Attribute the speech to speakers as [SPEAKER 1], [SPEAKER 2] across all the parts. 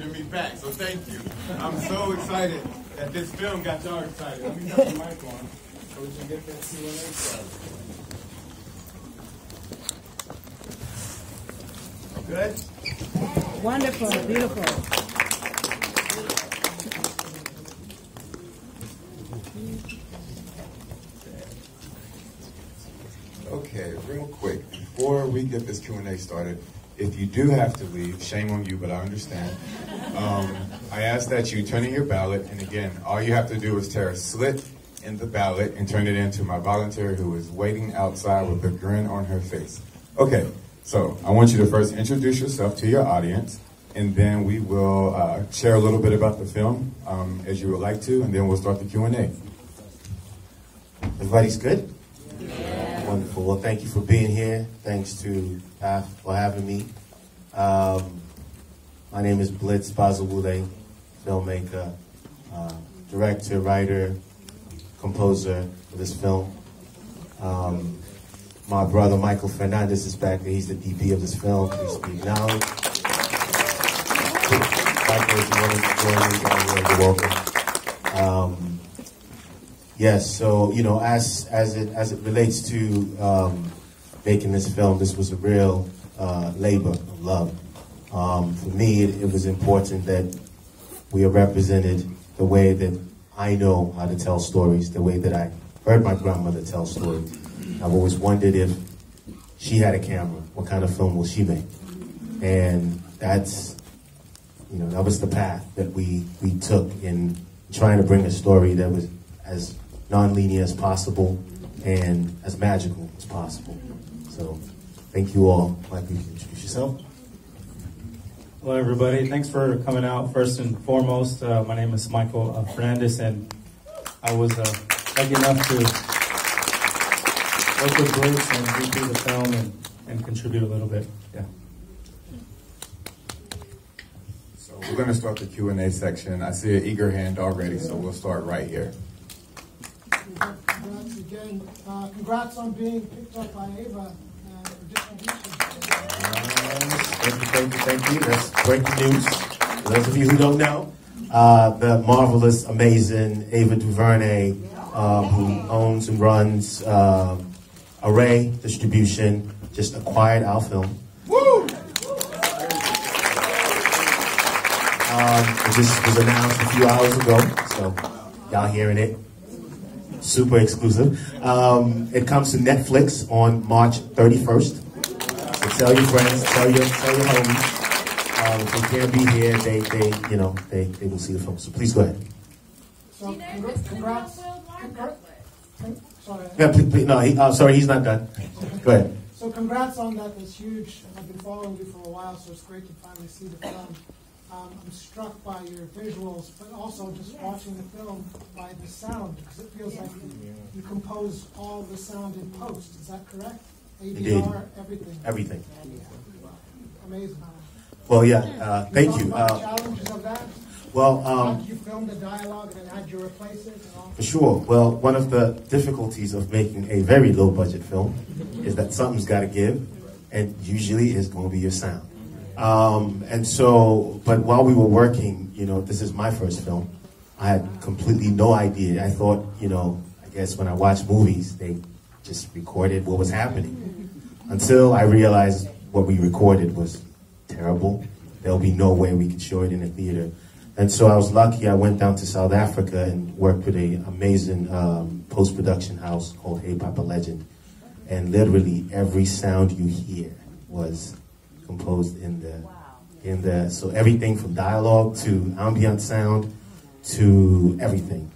[SPEAKER 1] giving me back, so thank you. I'm so excited that this film got y'all excited. Let me put the mic on so we can get that Q&A started. Good?
[SPEAKER 2] Wonderful, beautiful.
[SPEAKER 1] Okay, real quick, before we get this Q&A started, if you do have to leave, shame on you, but I understand. I ask that you turn in your ballot, and again, all you have to do is tear a slit in the ballot and turn it into my volunteer who is waiting outside with a grin on her face. Okay, so I want you to first introduce yourself to your audience, and then we will share a little bit about the film as you would like to, and then we'll start the Q&A.
[SPEAKER 3] Everybody's good? Yeah. Wonderful. Well, thank you for being here. Thanks to PAFF for having me. My name is Blitz Bazawule, filmmaker, director, writer, composer for this film. My brother Michael Fernandez is back there. He's the DP of this film. Please be acknowledged. Michael, if you want to join me, you're welcome. Yes, so you know, as it relates to making this film, this was a real labor of love. For me, it was important that we are represented the way that I know how to tell stories, the way that I heard my grandmother tell stories. I've always wondered if she had a camera, what kind of film will she make? And that's, you know, that was the path that we took in trying to bring a story that was as non-linear as possible and as magical as possible. So, thank you all. Michael, you can introduce yourself.
[SPEAKER 4] Hello, everybody. Thanks for coming out. First and foremost, my name is Michael Fernandez, and I was lucky enough to work with Blitz and redo the film and contribute a little bit. Yeah.
[SPEAKER 1] So we're going to start the Q&A section. I see an eager hand already, so we'll start right here.
[SPEAKER 5] Congrats again. Congrats on being picked up by Ava for distribution.
[SPEAKER 3] Thank you. That's breaking news. For those of you who don't know, the marvelous, amazing Ava DuVernay, who owns and runs Array Distribution, just acquired our film.
[SPEAKER 5] Woo!
[SPEAKER 3] This was announced a few hours ago, so y'all hearing it. Super exclusive. It comes to Netflix on March 31st. So tell your friends, tell your homies. If they can't be here, they will see the film. So please go ahead.
[SPEAKER 5] So congrats. Sorry.
[SPEAKER 3] Yeah, please, no, sorry, he's not done. Go ahead.
[SPEAKER 5] So congrats on that. That's huge. I've been following you for a while, so it's great to finally see the film. I'm struck by your visuals, but also just watching the film by the sound, because it feels like you compose all the sound in post. Is that correct? ADR, everything.
[SPEAKER 3] Everything.
[SPEAKER 5] Amazing.
[SPEAKER 3] Well, yeah. Thank you.
[SPEAKER 5] The challenges of that.
[SPEAKER 3] Well,
[SPEAKER 5] you filmed the dialogue and then had you replace it. And all?
[SPEAKER 3] For sure. Well, one of the difficulties of making a very low-budget film is that something's got to give, and usually it's going to be your sound. And so, but while we were working, you know, this is my first film. I had completely no idea. I thought, you know, I guess when I watch movies, they just recorded what was happening. Until I realized what we recorded was terrible. There'll be no way we could show it in a theater. And so I was lucky. I went down to South Africa and worked with an amazing post-production house called Hey Papa Legend. And literally every sound you hear was composed in the so everything from dialogue to ambient sound to everything,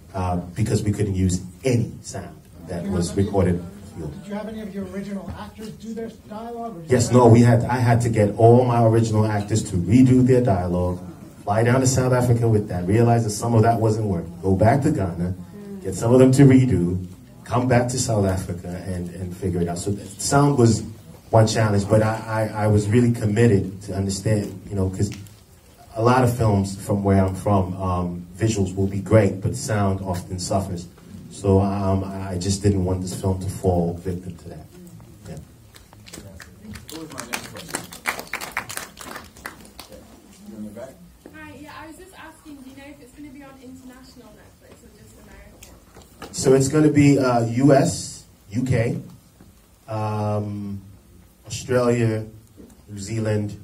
[SPEAKER 3] because we couldn't use any sound that was recorded.
[SPEAKER 5] Did you have any of your original actors do their dialogue? Or
[SPEAKER 3] Yes, no, I had to get all my original actors to redo their dialogue, fly down to South Africa with that, realize that some of that wasn't working, go back to Ghana, get some of them to redo, come back to South Africa and figure it out. So sound was one challenge, but I was really committed to understand, you know, because a lot of films from where I'm from, visuals will be great, but sound often suffers. So I just didn't want this film to fall victim to that. Yeah.
[SPEAKER 1] Who was my next question? You in the
[SPEAKER 2] back.
[SPEAKER 6] Hi, yeah, I was just asking, do you know if it's going to be on international Netflix or just American?
[SPEAKER 3] So it's going to be US, UK, Australia, New Zealand,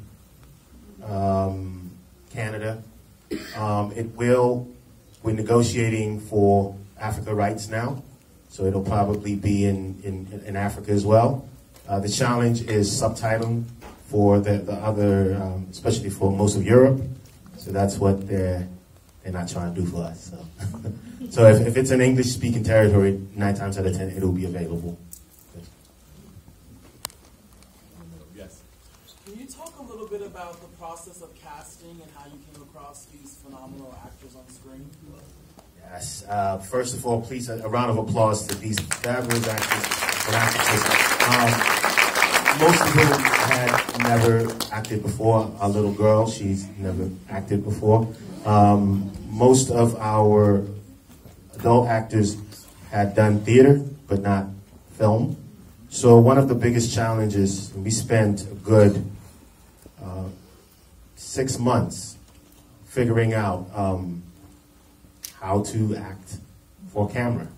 [SPEAKER 3] Canada. We're negotiating for Africa rights now, so it'll probably be in Africa as well. The challenge is subtitling for the other, especially for most of Europe. So that's what they're not trying to do for us. So, so if it's an English-speaking territory, 9 times out of 10, it'll be available.
[SPEAKER 2] Yes. Can you talk a little bit about the process of casting and how you came across these phenomenal actors on screen?
[SPEAKER 3] Yes. First of all, please, a round of applause to these fabulous actors and actresses. Most of them had never acted before. Our little girl, she's never acted before. Most of our adult actors had done theater, but not film. So one of the biggest challenges, we spent a good 6 months figuring out how to act for camera.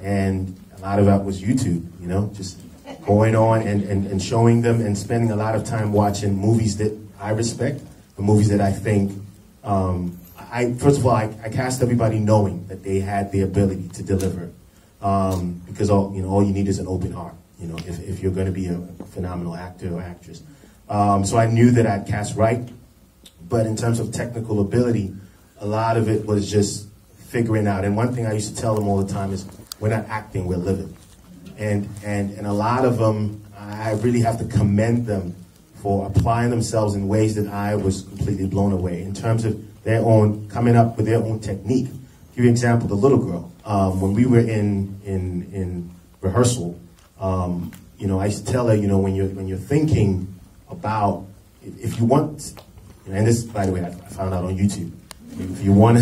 [SPEAKER 3] And a lot of that was YouTube, you know, just going on and showing them and spending a lot of time watching movies that I respect, the movies that I think, first of all, I cast everybody knowing that they had the ability to deliver, because all you need is an open heart, you know, if you're going to be a phenomenal actor or actress. So I knew that I'd cast right, but in terms of technical ability, a lot of it was just figuring out. And one thing I used to tell them all the time is, we're not acting, we're living. And a lot of them, I really have to commend them for applying themselves in ways that I was completely blown away in terms of their own, coming up with their own technique. Give you an example, the little girl. When we were in rehearsal, you know, I used to tell her, you know, when you're thinking about, if you want, and this, by the way, I found out on YouTube. If you want,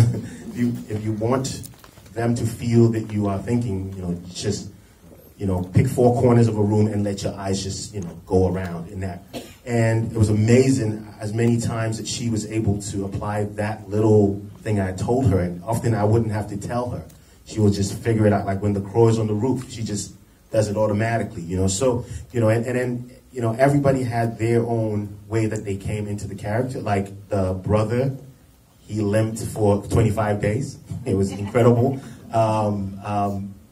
[SPEAKER 3] if you want them to feel that you are thinking, you know, just, you know, pick 4 corners of a room and let your eyes just, you know, go around in that. And it was amazing as many times that she was able to apply that little thing I told her. And often I wouldn't have to tell her. She would just figure it out. Like when the crow is on the roof, she just does it automatically, you know. So, you know, and then, you know, everybody had their own way that they came into the character. Like the brother, he limped for 25 days. It was incredible.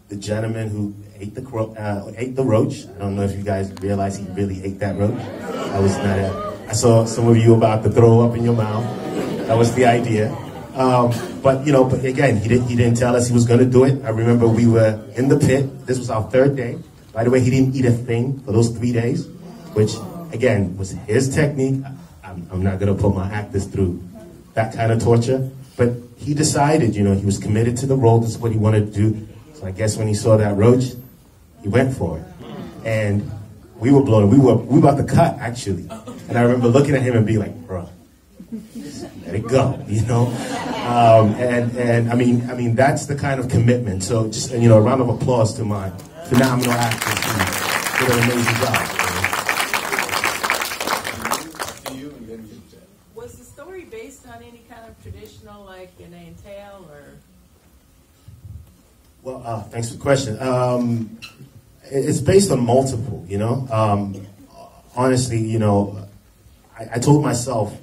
[SPEAKER 3] The gentleman who ate the roach. I don't know if you guys realize he really ate that roach. I saw some of you about to throw up in your mouth. That was the idea. But you know, but again, he didn't tell us he was going to do it. I remember we were in the pit. This was our 3rd day. By the way, he didn't eat a thing for those 3 days, which again was his technique. I'm not going to put my actors through that kind of torture. But he decided, you know, he was committed to the role. This is what he wanted to do. So I guess when he saw that roach, he went for it. And we were blown. We were about to cut, actually. And I remember looking at him and being like, bro, let it go, you know? And I mean, that's the kind of commitment. So just, you know, a round of applause to my phenomenal actors who did an amazing job.
[SPEAKER 7] Was the story based on any kind of traditional, like, Ghanaian tale, or?
[SPEAKER 3] Well, thanks for the question. It's based on multiple, you know. Honestly, you know, I told myself,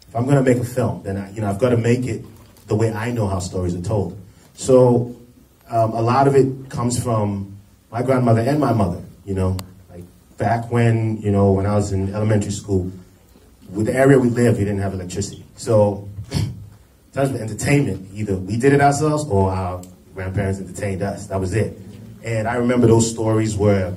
[SPEAKER 3] if I'm going to make a film, then I've got to make it the way I know how stories are told. So a lot of it comes from my grandmother and my mother, you know. Like back when, you know, when I was in elementary school, with the area we lived, we didn't have electricity. So in terms of entertainment, either we did it ourselves or our grandparents entertained us. That was it. And I remember those stories were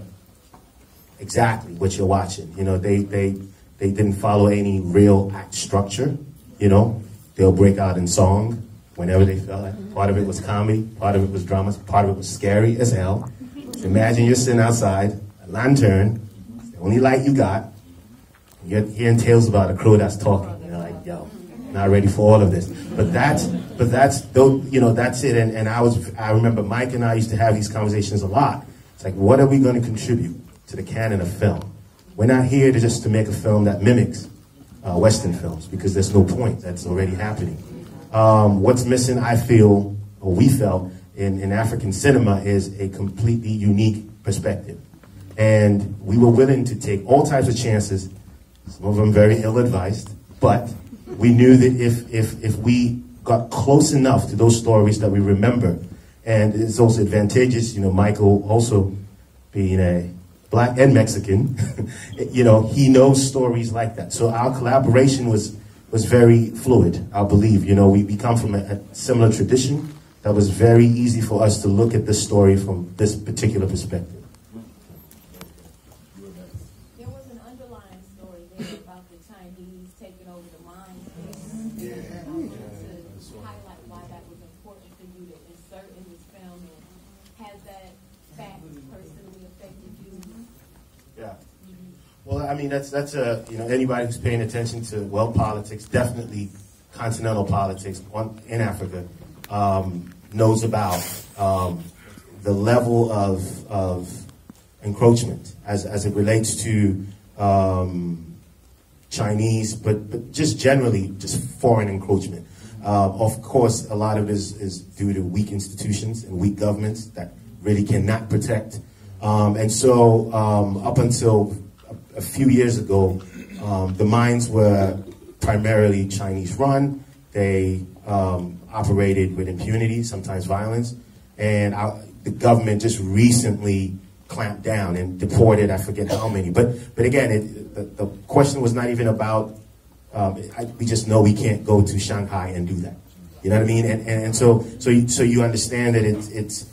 [SPEAKER 3] exactly what you're watching. You know, they didn't follow any real act structure. You know, they'll break out in song whenever they felt like. Part of it was comedy, part of it was drama, part of it was scary as hell. So imagine you're sitting outside, a lantern, it's the only light you got, and you're hearing tales about a crow that's talking. You're like, yo, not ready for all of this. But that's you know, that's it. And I remember Mike and I used to have these conversations a lot. It's like, what are we going to contribute to the canon of film? We're not here to just to make a film that mimics Western films, because there's no point. That's already happening. What's missing, I feel, or we felt, in African cinema is a completely unique perspective. And we were willing to take all types of chances, some of them very ill-advised, but we knew that if we got close enough to those stories that we remember, and it's also advantageous, you know, Michael also being a Black and Mexican, you know, he knows stories like that. So our collaboration was very fluid, I believe. You know, we come from a similar tradition. That was very easy for us to look at this story from this particular perspective.
[SPEAKER 7] There was an underlying story there about the Chinese taking over the mines. Yeah. I wanted to highlight why that was important for you to insert in this film, and has that fact personally affected you?
[SPEAKER 3] Yeah. Well, I mean, that's you know, anybody who's paying attention to world politics, definitely continental politics in Africa, knows about the level of encroachment as it relates to Chinese, but just generally, just foreign encroachment. Of course, a lot of it is due to weak institutions and weak governments that really cannot protect. And so up until a few years ago, the mines were primarily Chinese run. They operated with impunity, sometimes violence, and the government just recently clamped down and deported, I forget how many. But again, the question was not even about, we just know we can't go to Shanghai and do that. You know what I mean? And so you understand that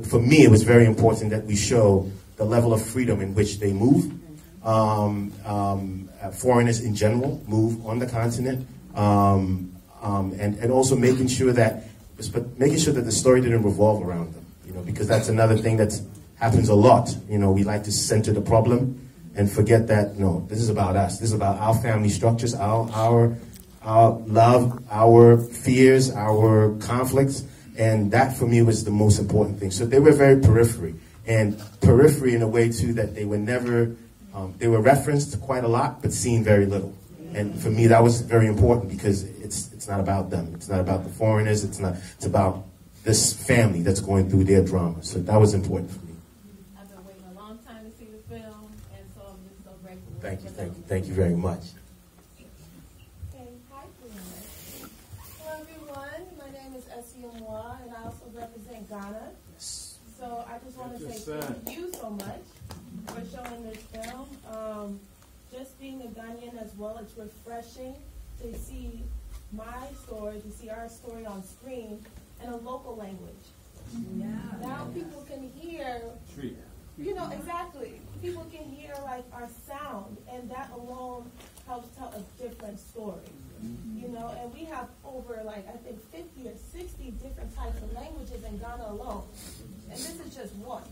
[SPEAKER 3] for me, it was very important that we show the level of freedom in which they move. Foreigners in general move on the continent, and also making sure that the story didn't revolve around them. You know, because that's another thing that happens a lot. You know, we like to center the problem and forget that no, this is about us. This is about our family structures, our love, our fears, our conflicts. And that, for me, was the most important thing. So they were very periphery. And periphery in a way, too, that they were never, they were referenced quite a lot, but seen very little. And for me, that was very important because it's not about them. It's not about the foreigners. It's about this family that's going through their drama. So that was important for me.
[SPEAKER 7] I've been waiting a long time to see the film, and so I'm just so grateful.
[SPEAKER 3] Thank you very much.
[SPEAKER 8] Hello everyone, my name is Essie Moa, and I also represent Ghana. So I just want to say thank you so much for showing this film. Just being a Ghanaian as well, it's refreshing to see my story, to see our story on screen in a local language. Yeah. Now people can hear, you know, exactly. People can hear like our sound, and that alone helps tell a different story. You know, and we have over like I think 50 or 60 different types of languages in Ghana alone, and this is just one.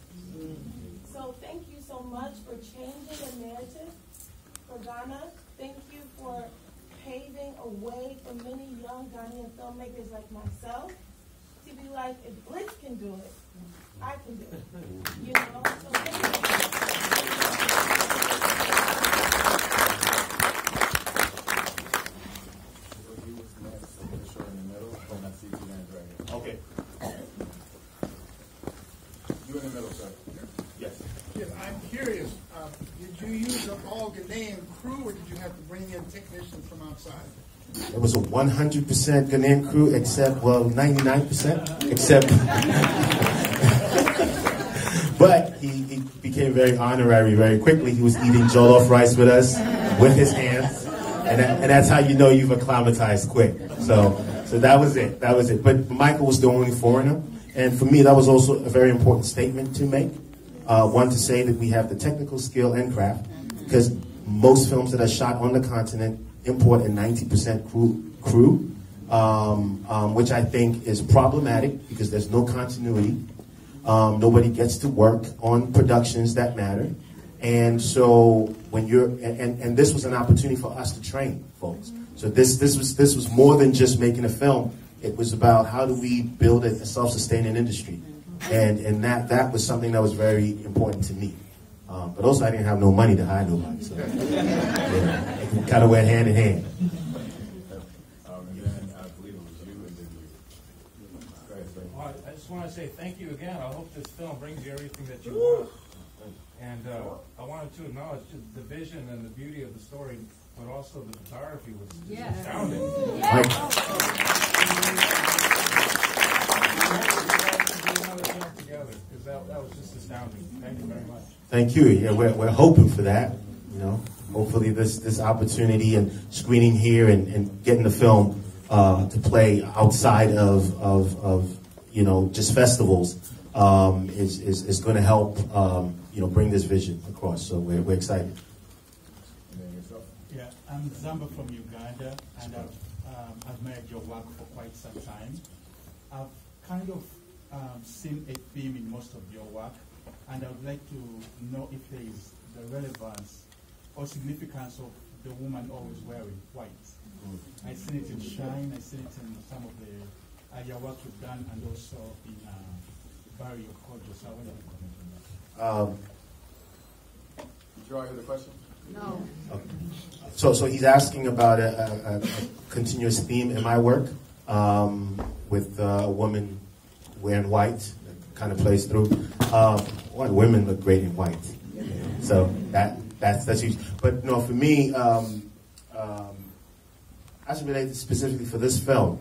[SPEAKER 8] So thank you so much for changing the narrative for Ghana. Thank you for paving a way for many young Ghanaian filmmakers like myself to be like, if Blitz can do it, I can do it. You know, so thank you.
[SPEAKER 3] Okay.
[SPEAKER 9] You in the middle, sir.
[SPEAKER 3] Yes.
[SPEAKER 9] Yes, I'm curious. Did you use an all Ghanaian crew, or did you have to bring in technicians from outside?
[SPEAKER 3] It was a 100% Ghanaian crew, except, well, 99%, except. But he became very honorary very quickly. He was eating jollof rice with us with his hands, and that's how you know you've acclimatized quick. So that was it. That was it. But Michael was the only foreigner, and for me, that was also a very important statement to make. One, to say that we have the technical skill and craft, because most films that are shot on the continent import a 90% crew, which I think is problematic because there's no continuity. Nobody gets to work on productions that matter. And so when you're, and this was an opportunity for us to train folks. So this was more than just making a film. It was about how do we build a self-sustaining industry. And that was something that was very important to me. But also I didn't have no money to hire nobody. So, yeah. It kind of went hand in hand.
[SPEAKER 1] And then I believe it was you, and then you. Go ahead, Frank.
[SPEAKER 10] Well, I just want to say thank you again. I hope this film brings you everything that you want. And I wanted to acknowledge just the vision and the beauty of the story, but also the photography was just astounding. Together, because that was just astounding. Thank you very much.
[SPEAKER 3] Thank you. Yeah, we're hoping for that. You know, hopefully this opportunity and screening here and getting the film to play outside of you know, just festivals is going to help you know, bring this vision across. So we're excited.
[SPEAKER 11] Yeah, I'm Zamba from Uganda, and I've met your work for quite some time. I've kind of seen a theme in most of your work, and I would like to know if there is the relevance or significance of the woman always wearing white. I've seen it in Shine, I've seen it in some of the your work you've done, and also in BURIAL of KOJO. So I want to comment on that.
[SPEAKER 1] Did you all hear the question?
[SPEAKER 8] No.
[SPEAKER 3] Okay. So he's asking about a continuous theme in my work with a woman wearing white, that kind of plays through. Women look great in white, so that's huge. But no, for me, as it related specifically for this film,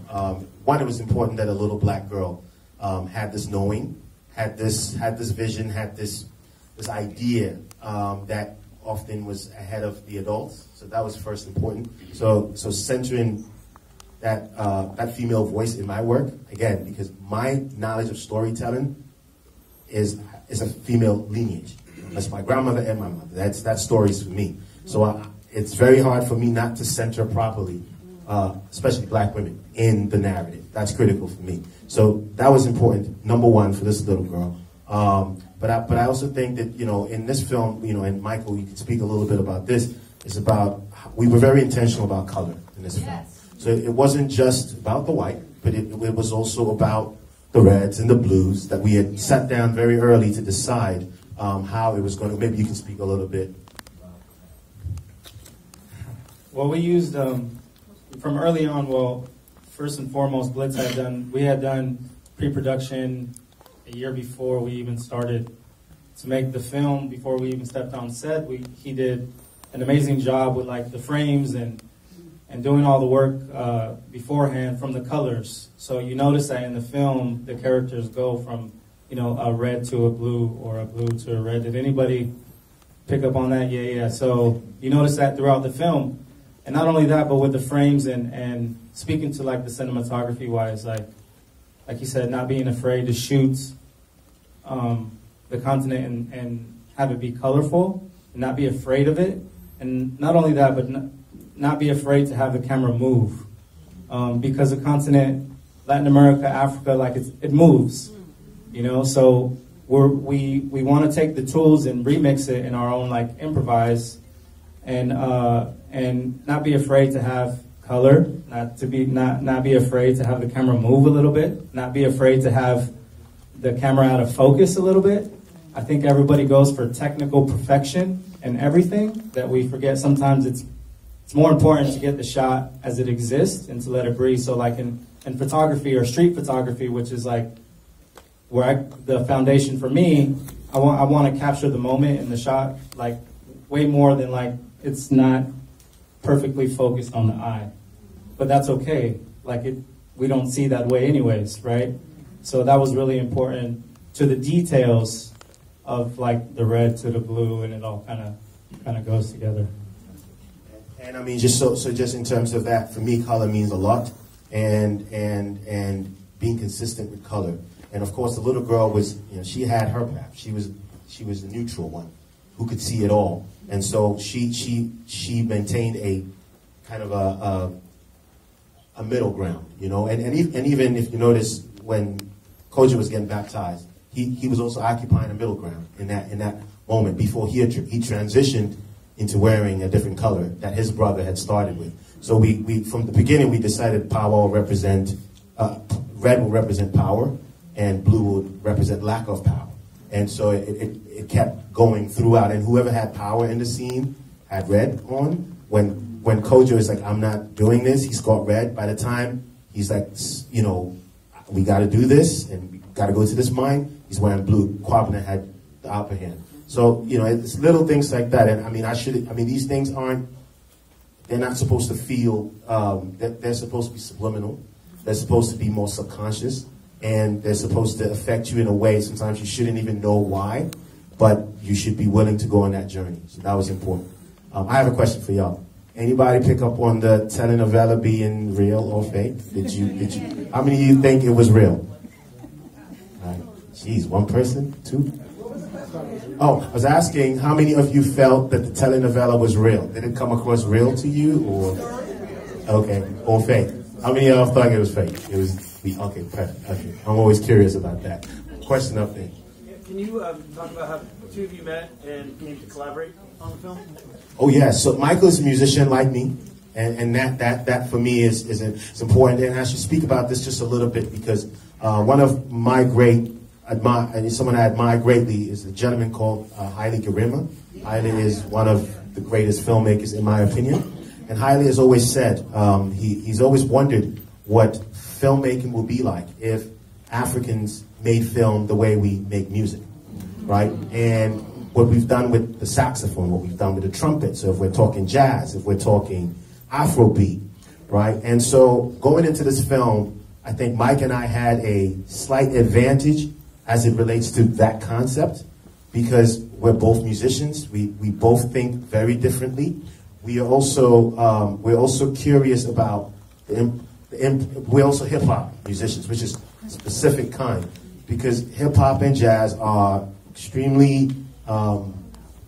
[SPEAKER 3] one, it was important that a little black girl had this knowing, had this vision, had this idea that often was ahead of the adults. So that was first important. So centering that female voice in my work, again, because my knowledge of storytelling is a female lineage. That's my grandmother and my mother. That story's for me. So it's very hard for me not to center properly, especially black women, in the narrative. That's critical for me. So that was important, number one, for this little girl. But I also think that, you know, in this film, you know, and Michael, you can speak a little bit about this, it's about, we were very intentional about color in this film. So it wasn't just about the white, but it was also about the reds and the blues that we had sat down very early to decide how it was going to, maybe you can speak a little bit.
[SPEAKER 4] Well, we used, from early on, well, first and foremost, Blitz we had done pre-production a year before we even started to make the film, before we even stepped on set. He did an amazing job with like the frames and doing all the work beforehand from the colors. So you notice that in the film, the characters go from, you know, a red to a blue or a blue to a red. Did anybody pick up on that? Yeah. So you notice that throughout the film. And not only that, but with the frames and speaking to like the cinematography wise, like you said, not being afraid to shoot the continent and have it be colorful, and not be afraid of it. And not only that, but not be afraid to have the camera move. Because the continent, Latin America, Africa, like it moves, you know? So we want to take the tools and remix it in our own, like improvise, and not be afraid to have color, not be afraid to have the camera move a little bit, not be afraid to have the camera out of focus a little bit. I think everybody goes for technical perfection and everything, that we forget sometimes it's more important to get the shot as it exists and to let it breathe. So like in photography or street photography, which is like where the foundation for me, I want to capture the moment in the shot like way more than like it's not perfectly focused on the eye. But that's okay. Like we don't see that way anyways, right? So that was really important to the details of like the red to the blue, and it all kind of goes together.
[SPEAKER 3] And I mean, just so just in terms of that, for me, color means a lot, and being consistent with color. And of course, the little girl was, you know, she had her path. She was the neutral one, who could see it all. And so she maintained a kind of a middle ground, you know. And even if you notice, when Kojo was getting baptized, he was also occupying a middle ground in that moment before he transitioned into wearing a different color that his brother had started with. So we from the beginning we decided power will represent red will represent power, and blue would represent lack of power. And so it kept going throughout, and whoever had power in the scene had red on. When when Kojo is like, I'm not doing this, he's got red. By the time he's like, you know, we got to do this and we got to go to this mine, he's wearing blue. Kwabena had the upper hand. So, you know, it's little things like that. And I mean, these things they're not supposed to feel, they're supposed to be subliminal. They're supposed to be more subconscious. And they're supposed to affect you in a way sometimes you shouldn't even know why, but you should be willing to go on that journey. So that was important. I have a question for y'all. Anybody pick up on the telenovela being real or fake? Did you? How many of you think it was real? Geez, one person? Two? Oh, I was asking how many of you felt that the telenovela was real? Did it come across real to you, or okay, or fake? How many of y'all thought it was fake? It was okay, perfect. Okay, I'm always curious about that. Question up there.
[SPEAKER 12] Can you talk about how the two of you met and came to collaborate on the film?
[SPEAKER 3] Oh yeah, so Michael is a musician like me, and that for me is important. And I should speak about this just a little bit because one of my someone I admire greatly is a gentleman called Haile Gerima. Haile is one of the greatest filmmakers in my opinion, and Haile has always said he's always wondered what filmmaking would be like if Africans made film the way we make music, right? And what we've done with the saxophone, what we've done with the trumpet, so if we're talking jazz, if we're talking Afrobeat, right? And so going into this film, I think Mike and I had a slight advantage as it relates to that concept because we're both musicians. We both think very differently. We are also we're also curious about we're also hip hop musicians, which is a specific kind, because hip hop and jazz are extremely,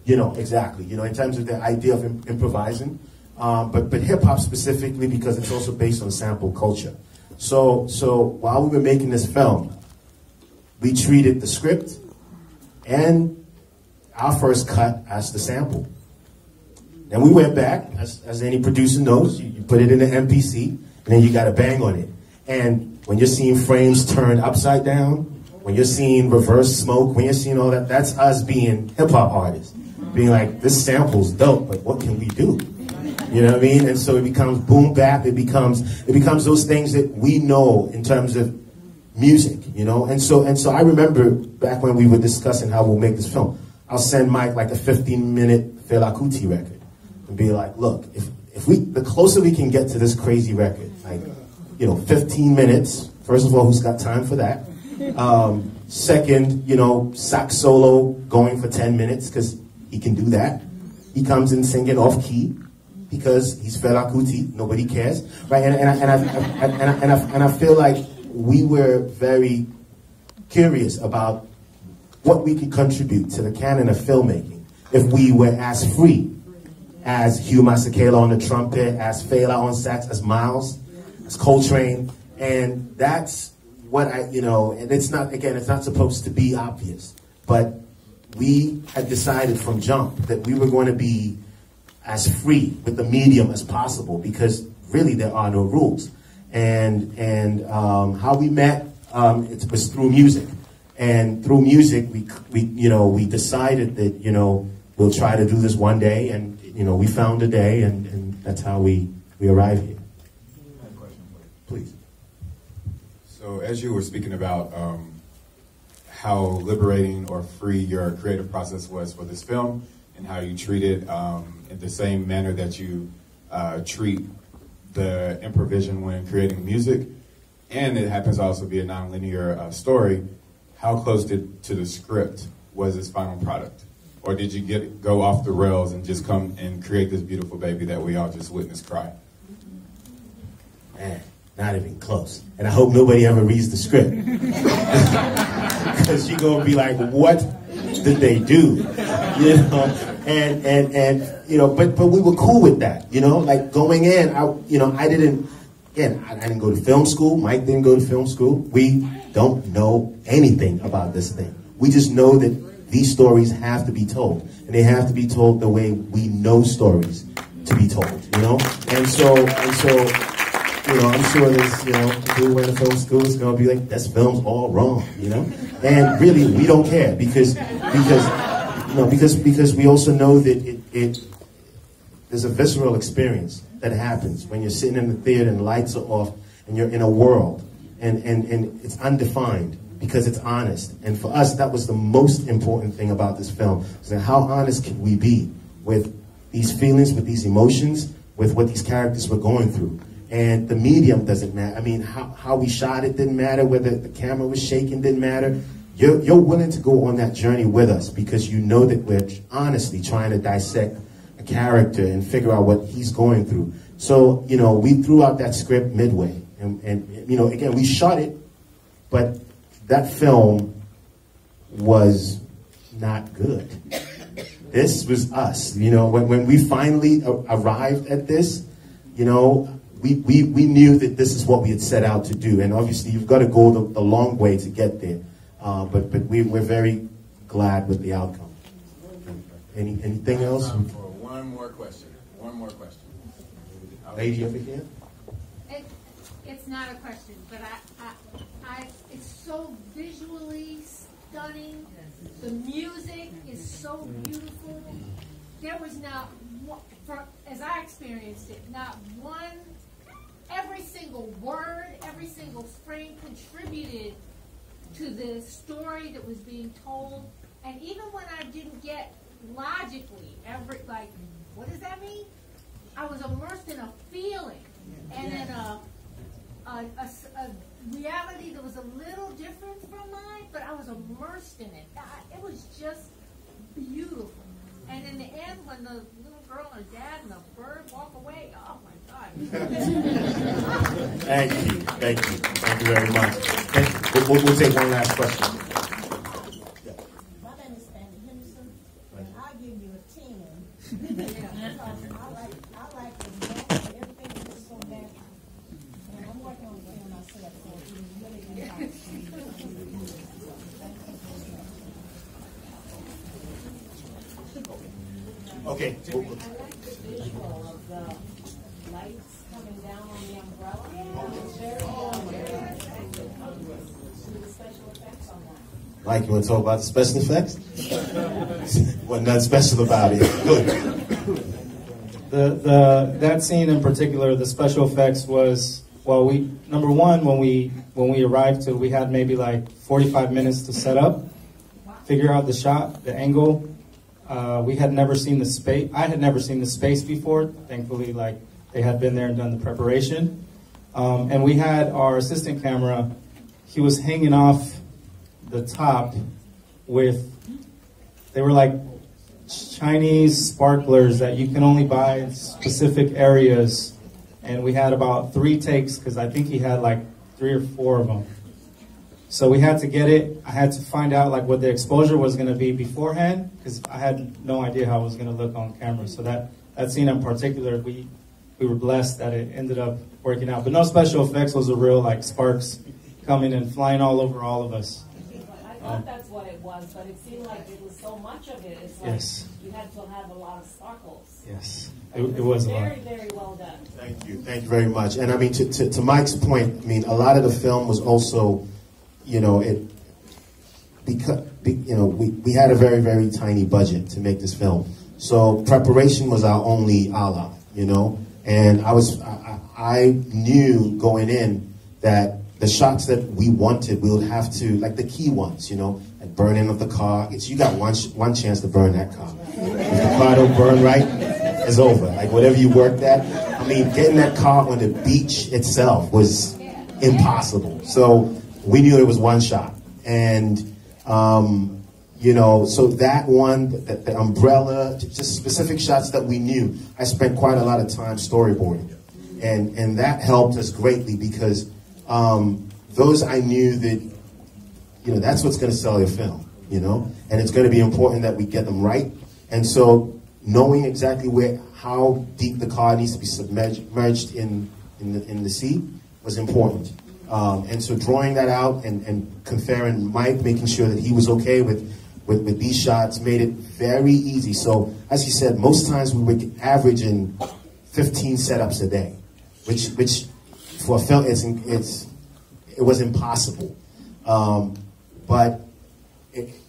[SPEAKER 3] exactly, in terms of the idea of improvising, but hip hop specifically because it's also based on sample culture. So while we were making this film, we treated the script and our first cut as the sample. Then we went back, as any producer knows, you put it in the MPC, and then you got to bang on it. And when you're seeing frames turned upside down, when you're seeing reverse smoke, when you're seeing all that, that's us being hip-hop artists. Being like, this sample's dope, but what can we do? You know what I mean? And so it becomes boom bap, it becomes those things that we know in terms of music, And so I remember back when we were discussing how we'll make this film, I'll send Mike like a 15-minute Fela Kuti record and be like, look, the closer we can get to this crazy record, like, 15 minutes, first of all, who's got time for that? Second, sax solo going for 10 minutes, because he can do that. He comes in singing off key, because he's Fela Kuti, nobody cares, right? And I feel like we were very curious about what we could contribute to the canon of filmmaking if we were as free as Hugh Masekela on the trumpet, as Fela on sax, as Miles, as Coltrane, and that's what and it's not supposed to be obvious, but we had decided from jump that we were going to be as free with the medium as possible, because really there are no rules. And how we met, it was through music, and through music we decided that we'll try to do this one day, and we found a day, and that's how we arrived here. Please.
[SPEAKER 1] So as you were speaking about how liberating or free your creative process was for this film, and how you treat it in the same manner that you treat the improvisation when creating music, and it happens to also be a non-linear story, how close to the script was this final product? Or did you go off the rails and just come and create this beautiful baby that we all just witnessed cry?
[SPEAKER 3] Man, not even close. And I hope nobody ever reads the script. Because you're going to be like, what did they do? But we were cool with that, like going in, I didn't go to film school. Mike didn't go to film school. We don't know anything about this thing. We just know that these stories have to be told, and they have to be told the way we know stories to be told, And so, I'm sure there's, people who went to film school is going to be like, this film's all wrong, And really, we don't care because we also know that there's a visceral experience that happens when you're sitting in the theater and the lights are off and you're in a world and it's undefined because it's honest. And for us, that was the most important thing about this film. So how honest can we be with these feelings, with these emotions, with what these characters were going through? And the medium doesn't matter. I mean, how we shot it didn't matter. Whether the camera was shaking didn't matter. You're willing to go on that journey with us because you know that we're honestly trying to dissect a character and figure out what he's going through. So, you know, we threw out that script midway. And you know, again, we shot it, but that film was not good. This was us. You know, when we finally arrived at this, you know, we knew that this is what we had set out to do. And obviously, you've got to go the long way to get there. But we're very glad with the outcome. Anything else?
[SPEAKER 1] Time for one more question. One more question.
[SPEAKER 3] Lady over here.
[SPEAKER 13] It's not a question, but it's so visually stunning. The music is so beautiful. There was not, as I experienced it, not one, every single word, every single frame contributed to the story that was being told. And even when I didn't get logically like, what does that mean? I was immersed in a feeling and in a reality that was a little different from mine, but I was immersed in it. It was just beautiful. And in the end, when the little girl and her dad and the bird walk away, oh my God.
[SPEAKER 3] Thank you. Thank you. Thank you very much. We'll take one last question.
[SPEAKER 14] My name is Sandy Henderson, and I'll give you a 10. I like the natural, everything is just so natural. And I'm working on it myself, so it's really nice.
[SPEAKER 3] Okay.
[SPEAKER 7] I like the visual of the lights coming down on the umbrella. It's very effective. The special effects on that.
[SPEAKER 3] Mike, you want to talk about the special effects? Wasn't nothing special about it. Good.
[SPEAKER 4] That scene in particular, the special effects was, well, number one, when we arrived to, we had maybe like 45 minutes to set up, figure out the shot, the angle. We had never seen the space. I had never seen the space before. Thankfully, like they had been there and done the preparation. And we had our assistant camera. He was hanging off the top with, they were like Chinese sparklers that you can only buy in specific areas. And we had about 3 takes because I think he had like 3 or 4 of them. So we had to get it. I had to find out like what the exposure was going to be beforehand because I had no idea how it was going to look on camera. So that scene in particular, we were blessed that it ended up working out. But no special effects. Was a real like sparks coming and flying all over all of us.
[SPEAKER 7] I thought that's what it was, but it seemed like it was so much of it. It's like
[SPEAKER 4] yes.
[SPEAKER 7] You had to have a lot of sparkles.
[SPEAKER 4] Yes, it was a lot.
[SPEAKER 7] Very, very well done.
[SPEAKER 3] Thank you. Thank you very much. And I mean, to Mike's point, I mean, a lot of the film was also, you know, we had a very, very tiny budget to make this film. So preparation was our only ally, you know. And I knew going in that the shots that we wanted, we would have to, like the key ones, you know, like burning of the car. You got one chance to burn that car. If the car don't burn right, it's over. Like whatever you worked at. I mean, getting that car on the beach itself was impossible. So we knew it was one shot. And, you know, so that one, the umbrella, just specific shots that we knew. I spent quite a lot of time storyboarding. And that helped us greatly because those I knew that, you know, that's what's going to sell your film, you know, and it's going to be important that we get them right. And so knowing exactly how deep the car needs to be submerged in the sea was important. And so drawing that out and conferring Mike, making sure that he was okay with these shots made it very easy. So as he said, most times we were averaging 15 setups a day, which for a film, it was impossible.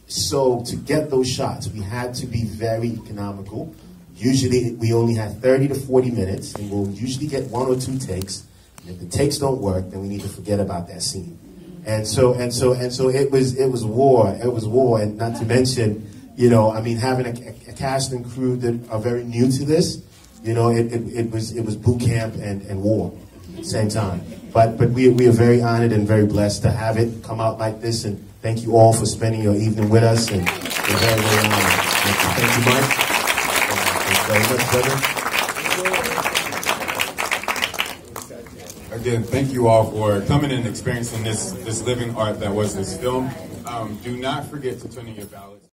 [SPEAKER 3] So to get those shots, we had to be very economical. Usually we only had 30 to 40 minutes, and we'll usually get 1 or 2 takes. And if the takes don't work, then we need to forget about that scene. And so it was war. It was war, and not to mention, you know, I mean, having a cast and crew that are very new to this, you know, it was boot camp and war at the same time. But we are very honored and very blessed to have it come out like this, and thank you all for spending your evening with us, and we're very, very honored. Thank you, Mike. Thank you very much, brother.
[SPEAKER 1] Again, thank you all for coming and experiencing this living art that was this film. Do not forget to turn in your ballots.